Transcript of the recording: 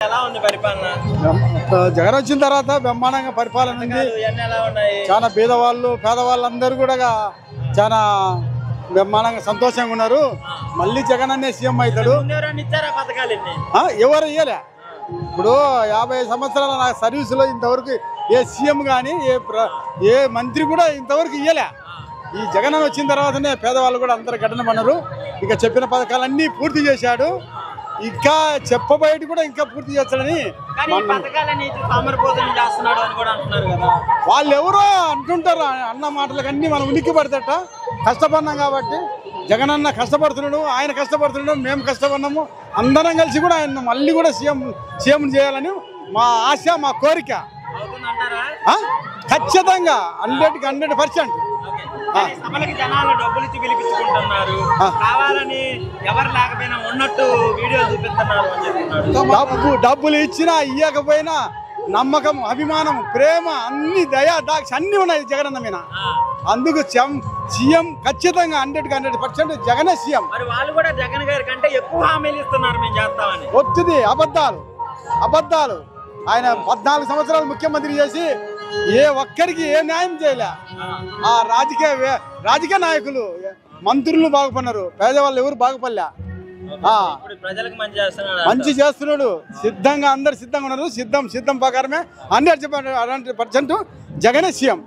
ఎలా ఉంది పరిపాలన? జగన్ వచ్చిన తర్వాత బ్రహ్మాండంగా పరిపాలన ఉంది. ఎలా ఉన్నాయి? చాలా పేదవాళ్ళందరూ కూడా చాలా బ్రహ్మాండంగా సంతోషంగా ఉన్నారు. మళ్ళీ జగన్ అనే సీఎం అవుతాడు. ఎవరు ఇయ్యలే. ఇప్పుడు 50 సంవత్సరాల నా సర్వీసులో ఇంతవరకు ఏ సీఎం కానీ ఏ మంత్రి కూడా ఇంతవరకు ఇయ్యలే. ఈ జగన్ వచ్చిన తర్వాతనే పేదవాళ్ళు కూడా అందరు గడ్డనమన్నారు. ఇక చెప్పిన పథకాలన్నీ పూర్తి చేశాడు. ఇంకా చెప్పబోయేటి కూడా ఇంకా పూర్తి చేస్తాడని వాళ్ళు ఎవరో అంటుంటారు. అన్న మాటలకు అన్ని మనం ఉనికి పడతట కష్టపడినాం కాబట్టి జగన్ అన్న కష్టపడుతున్నాడు, ఆయన కష్టపడుతున్నాడు, మేము కష్టపడినాము. అందరం కలిసి కూడా ఆయన మళ్ళీ కూడా సీఎం చేయాలని మా ఆశ, మా కోరిక. ఖచ్చితంగా 100% జనాలు డబ్బులు ఇచ్చి పిలిపించుకుంటున్నారు. కావాలని ఎవరు లేకపోయినా ఉన్నట్టు వీడియోలు చూపిస్తున్నారు. డబ్బులు ఇచ్చినా ఇయ్యకపోయినా నమ్మకం, అభిమానం, ప్రేమ అన్ని దయా దాక్ష అన్ని ఉన్నాయి జగనన్న మీద. అందుకు సీఎం ఖచ్చితంగా 100% జగనే సీఎం. మరి వాళ్ళు కూడా జగన్ గారి కంటే ఎక్కువ హామీలు ఇస్తున్నారు మేము చేస్తామని. వచ్చింది అబద్ధాలు. ఆయన 14 సంవత్సరాలు ముఖ్యమంత్రి చేసి ఏ ఒక్కరికి ఏ న్యాయం చేయలే. ఆ రాజకీయ నాయకులు, మంత్రులు బాగుపడినారు, పేదవాళ్ళు ఎవరు బాగుపడలే. మంచి చేస్తున్నాడు. అందరు సిద్ధంగా ఉన్నారు. సిద్ధం ప్రకారమే 100% జగనే సీఎం.